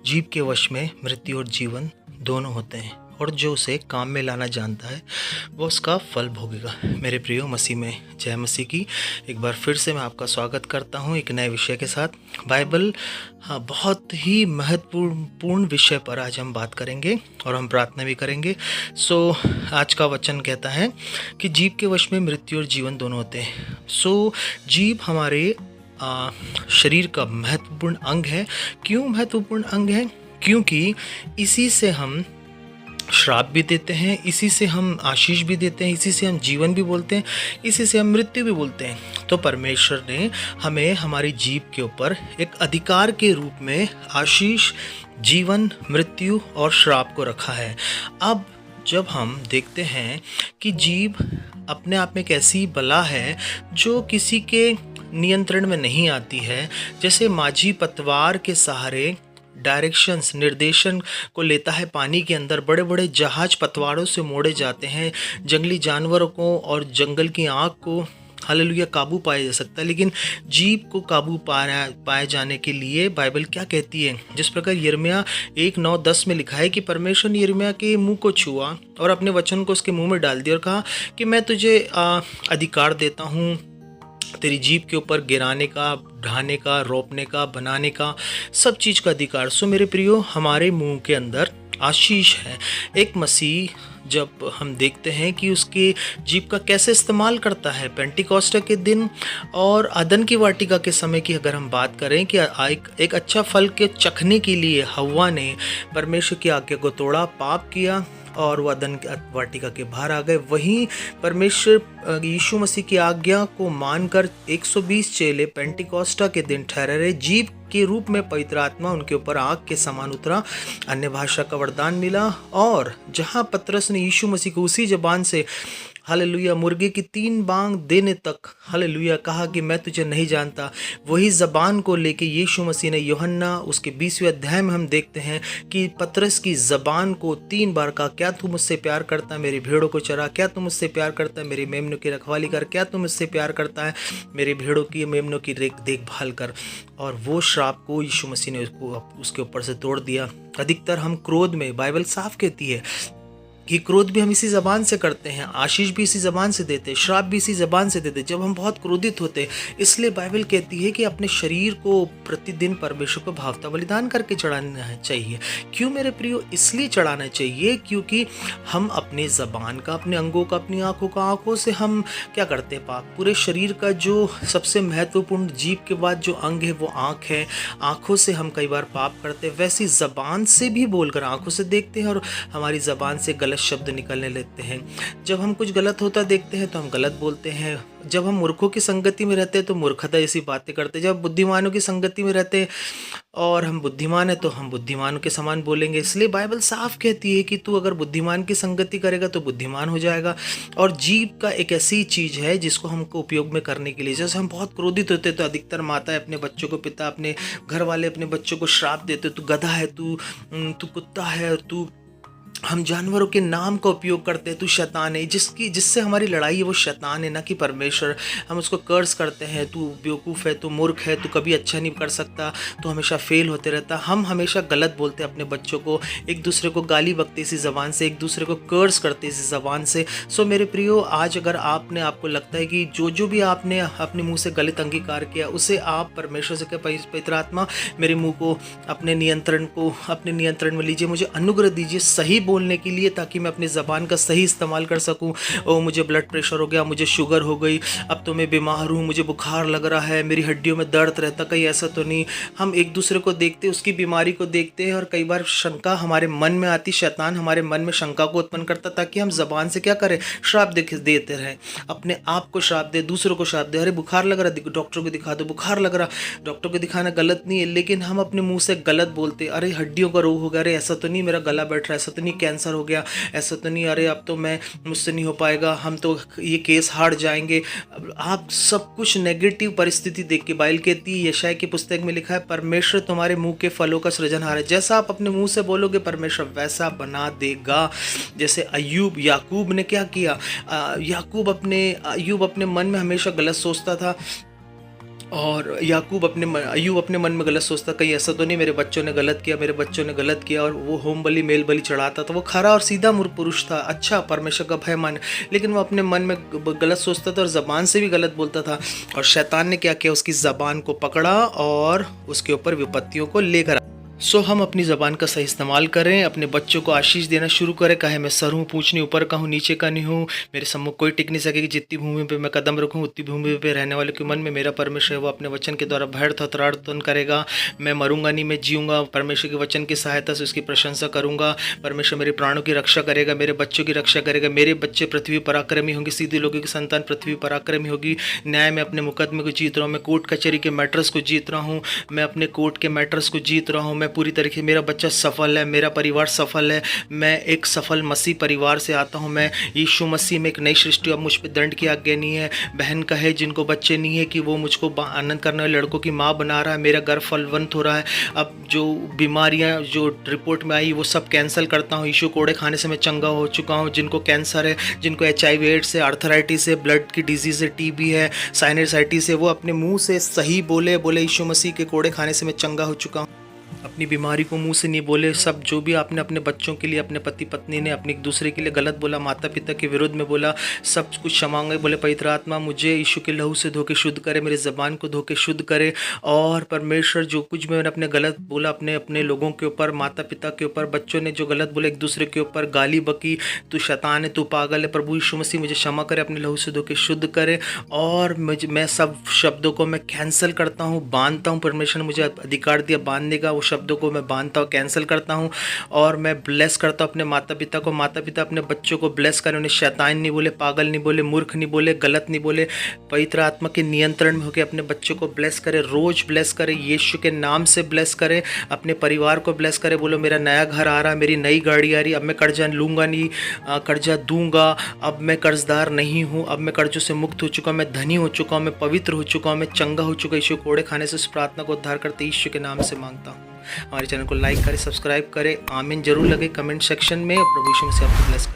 जीव के वश में मृत्यु और जीवन दोनों होते हैं और जो उसे काम में लाना जानता है वो उसका फल भोगेगा। मेरे प्रियो मसीह में जय मसीह की। एक बार फिर से मैं आपका स्वागत करता हूं एक नए विषय के साथ। बाइबल बहुत ही महत्वपूर्ण विषय पर आज हम बात करेंगे और हम प्रार्थना भी करेंगे। आज का वचन कहता है कि जीव के वश में मृत्यु और जीवन दोनों होते हैं। जीव हमारे शरीर का महत्वपूर्ण अंग है। क्यों महत्वपूर्ण अंग है? क्योंकि इसी से हम श्राप भी देते हैं, इसी से हम आशीष भी देते हैं, इसी से हम जीवन भी बोलते हैं, इसी से हम मृत्यु भी बोलते हैं। तो परमेश्वर ने हमें हमारी जीव के ऊपर एक अधिकार के रूप में आशीष, जीवन, मृत्यु और श्राप को रखा है। अब जब हम देखते हैं कि जीव अपने आप में एक ऐसी बला है जो किसी के नियंत्रण में नहीं आती है। जैसे माझी पतवार के सहारे डायरेक्शंस, निर्देशन को लेता है पानी के अंदर, बड़े बड़े जहाज पतवारों से मोड़े जाते हैं। जंगली जानवरों को और जंगल की आग को हालेलुया काबू पाया जा सकता है, लेकिन जीव को काबू पाए जाने के लिए बाइबल क्या कहती है? जिस प्रकार यिर्मयाह 1:9-10 में लिखा है कि परमेश्वर ने यिर्मयाह के मुंह को छुआ और अपने वचन को उसके मुंह में डाल दिया और कहा कि मैं तुझे अधिकार देता हूँ तेरी जीभ के ऊपर गिराने का, ढाने का, रोपने का, बनाने का, सब चीज़ का अधिकार। मेरे प्रियो, हमारे मुंह के अंदर आशीष है। एक मसीह जब हम देखते हैं कि उसके जीभ का कैसे इस्तेमाल करता है, पेंटिकॉस्टे के दिन और अदन की वाटिका के समय की अगर हम बात करें कि एक अच्छा फल के चखने के लिए हव्वा ने परमेश्वर की आज्ञा को तोड़ा, पाप किया और वह अदन वाटिका के बाहर आ गए। वहीं परमेश्वर यीशु मसीह की आज्ञा को मानकर 120 चेले पेंटिकॉस्टा के दिन ठहरे रहे। जीव के रूप में पवित्र आत्मा उनके ऊपर आग के समान उतरा, अन्य भाषा का वरदान मिला और जहां पतरस ने यीशु मसीह को उसी जबान से हालेलुया मुर्गे की 3 बांग देने तक हालेलुया कहा कि मैं तुझे नहीं जानता, वही ज़बान को लेके यीशु मसीह ने यूहन्ना उसके 20वें अध्याय में हम देखते हैं कि पतरस की ज़बान को 3 बार कहा, क्या तू मुझसे प्यार करता है? मेरी भेड़ों को चरा। क्या तू मुझसे प्यार करता है? मेरी मेमनों की रखवाली कर। क्या तू मुझसे प्यार करता है? मेरी भेड़ों की, मेमनों की देखभाल कर। और वो श्राप को यीशु मसीह ने उसके ऊपर से तोड़ दिया। अधिकतर हम क्रोध में, बाइबल साफ कहती है कि क्रोध भी हम इसी ज़बान से करते हैं, आशीष भी इसी ज़बान से देते हैं, श्राप भी इसी ज़बान से देते हैं जब हम बहुत क्रोधित होते हैं। इसलिए बाइबल कहती है कि अपने शरीर को प्रतिदिन परमेश्वर को भावता बलिदान करके चढ़ाना चाहिए। क्यों मेरे प्रियो? इसलिए चढ़ाना चाहिए क्योंकि हम अपने ज़बान का, अपने अंगों का, अपनी आँखों से हम क्या करते हैं? पाप। पूरे शरीर का जो सबसे महत्वपूर्ण जीभ के बाद जो अंग है वो आँख है। आँखों से हम कई बार पाप करते हैं, वैसी ज़बान से भी बोलकर आँखों से देखते हैं और हमारी ज़बान से गलत शब्द निकलने लगते हैं। जब हम कुछ गलत होता देखते हैं तो हम गलत बोलते हैं। जब हम मूर्खों की संगति में रहते हैं तो मूर्खता जैसी बातें करते हैं। जब बुद्धिमानों की संगति में रहते हैं और हम बुद्धिमान हैं तो हम बुद्धिमानों के समान बोलेंगे। इसलिए बाइबल साफ कहती है कि तू अगर बुद्धिमान की संगति करेगा तो बुद्धिमान हो जाएगा। और जीभ का एक ऐसी चीज़ है जिसको हमको उपयोग में करने के लिए, जैसे हम बहुत क्रोधित होते हैं तो अधिकतर माताएं अपने बच्चों को, पिता अपने घर वाले अपने बच्चों को श्राप देते, तू गधा है, तू कुत्ता है, तू, हम जानवरों के नाम का उपयोग करते हैं, तू शैतान है। जिससे हमारी लड़ाई है वो शैतान है, ना कि परमेश्वर। हम उसको कर्ज करते हैं, तू बेवकूफ़ है, तू मूर्ख है, तू कभी अच्छा नहीं कर सकता, तू हमेशा फेल होते रहता। हम हमेशा गलत बोलते हैं अपने बच्चों को, एक दूसरे को गाली बकते इसी ज़बान से, एक दूसरे को कर्ज करते इसी ज़बान से। मेरे प्रियो, आज अगर आपको लगता है कि जो भी आपने अपने मुँह से गलत अंगीकार किया उसे आप परमेश्वर से कह, पवित्र आत्मा मेरे मुँह को अपने नियंत्रण में लीजिए, मुझे अनुग्रह दीजिए सही बोलने के लिए, ताकि मैं अपनी ज़बान का सही इस्तेमाल कर सकूं। मुझे ब्लड प्रेशर हो गया, मुझे शुगर हो गई, अब तो मैं बीमार हूं, मुझे बुखार लग रहा है, मेरी हड्डियों में दर्द रहता, कहीं ऐसा तो नहीं। हम एक दूसरे को देखते, उसकी बीमारी को देखते हैं और कई बार शंका हमारे मन में आती, शैतान हमारे मन में शंका को उत्पन्न करता ताकि हम ज़बान से क्या करें? श्राप देते रहें, अपने आप को श्राप दे, दूसरों को श्राप दे। अरे बुखार लग रहा, डॉक्टर को दिखा दो। बुखार लग रहा, डॉक्टर को दिखाना गलत नहीं है, लेकिन हम अपने मुँह से गलत बोलते। अरे हड्डियों का रोग हो गया, अरे ऐसा तो नहीं, मेरा गला बैठ रहा है, ऐसा तो नहीं, कैंसर हो गया, ऐसा तो नहीं, अरे अब तो मुझसे नहीं हो पाएगा, हम तो ये केस हार जाएंगे। आप सब कुछ नेगेटिव परिस्थिति देख के, बाइबल कहती है, यशायाह की पुस्तक में लिखा है, परमेश्वर तुम्हारे मुंह के फलों का सृजनहार है। जैसा आप अपने मुंह से बोलोगे परमेश्वर वैसा बना देगा। जैसे याकूब ने क्या किया? अय्यूब अपने मन में हमेशा गलत सोचता था, और अय्यूब अपने मन में गलत सोचता, कहीं ऐसा तो नहीं मेरे बच्चों ने गलत किया, मेरे बच्चों ने गलत किया। और वो होम बलि मेल बलि चढ़ाता था। वो खरा और सीधा पुरुष था, अच्छा, परमेश्वर का भय मान, लेकिन वो अपने मन में गलत सोचता था और ज़बान से भी गलत बोलता था। और शैतान ने क्या किया, उसकी ज़बान को पकड़ा और उसके ऊपर विपत्तियों को लेकर। हम अपनी ज़बान का सही इस्तेमाल करें, अपने बच्चों को आशीष देना शुरू करें। कहे मैं सर हूँ, पूछ नहीं ऊपर का हूँ, नीचे का नहीं हूँ, मेरे सम्मुख कोई टिक नहीं सकेगी। जितनी भूमि पे मैं कदम रखूँ उतनी भूमि पे रहने वाले के मन में मेरा परमेश्वर है, वो अपने वचन के द्वारा भय थथराड़न करेगा। मैं मरूंगा नहीं, मैं जीऊँगा। परमेश्वर के वचन की सहायता से उसकी प्रशंसा करूँगा। परमेश्वर मेरे प्राणों की रक्षा करेगा, मेरे बच्चों की रक्षा करेगा। मेरे बच्चे पृथ्वी पराक्रमी होंगे, सीधे लोगों की संतान पृथ्वी पराक्रमी होगी। न्याय में अपने मुकदमे को जीत रहा हूँ, मैं कोर्ट कचहरी के मैटर्स को जीत रहा हूँ, मैं अपने कोर्ट के मैटर्स को जीत रहा हूँ। मैं पूरी तरीके, मेरा बच्चा सफल है, मेरा परिवार सफल है। मैं एक सफल मसीह परिवार से आता हूँ। मैं यीशु मसीह में एक नई सृष्टि। अब मुझ पे दंड की आज्ञा नहीं है। बहन कहे जिनको बच्चे नहीं है कि वो मुझको आनंद करने वाले लड़कों की माँ बना रहा है। मेरा घर फलवंत हो रहा है। अब जो बीमारियाँ जो रिपोर्ट में आई वो सब कैंसिल करता हूँ। यीशु कोड़े खाने से मैं चंगा हो चुका हूँ। जिनको कैंसर है, जिनको HIV एड्स है, आर्थराइटिस है, ब्लड की डिजीज़ है, TB है, साइनसाइटिस है, वो अपने मुंह से सही बोले यीशु मसीह के कोड़े खाने से मैं चंगा हो चुका हूँ। अपनी बीमारी को मुंह से नहीं बोले। सब जो भी आपने अपने बच्चों के लिए, अपने पति पत्नी ने अपने एक दूसरे के लिए गलत बोला, माता पिता के विरुद्ध में बोला, सब कुछ क्षमा मांगे। बोले पवित्र आत्मा मुझे यीशु के लहू से धो के शुद्ध करे, मेरे ज़बान को धो के शुद्ध करे। और परमेश्वर जो कुछ भी मैंने अपने गलत बोला, अपने लोगों के ऊपर, माता पिता के ऊपर, बच्चों ने जो गलत बोला एक दूसरे के ऊपर, गाली बकी, तू शैतान है, तू पागल है, प्रभु यीशु मसीह मुझे क्षमा करे, अपने लहू से धो के शुद्ध करे। और मैं सब शब्दों को मैं कैंसिल करता हूँ, बांधता हूँ। परमेश्वर ने मुझे अधिकार दिया बांधने का, वो शब्दों को मैं बांधता हूँ, कैंसिल करता हूँ। और मैं ब्लेस करता हूँ अपने माता पिता को। माता पिता अपने बच्चों को ब्लेस करें, उन्हें शैतान नहीं बोले, पागल नहीं बोले, मूर्ख नहीं बोले, गलत नहीं बोले। पवित्र आत्मा के नियंत्रण में होकर अपने बच्चों को ब्लेस करें, रोज ब्लेस करें, यीशु के नाम से ब्लेस करें। अपने परिवार को ब्लेस करें। बोलो मेरा नया घर आ रहा है, मेरी नई गाड़ी आ रही है, अब मैं कर्जा लूँगा नहीं, कर्जा दूंगा। अब मैं कर्जदार नहीं हूँ, अब मैं कर्जों से मुक्त हो चुका हूँ, मैं धनी हो चुका हूँ, मैं पवित्र हो चुका हूँ, मैं चंगा हो चुका। यीशु कोड़े खाने से उस प्रार्थना को उद्धार करते यीशु के नाम से मांगता हूँ। हमारे चैनल को लाइक करें, सब्सक्राइब करें, आमीन जरूर लगे कमेंट सेक्शन में। प्रभु यीशु मसीह आपको ब्लेस करें।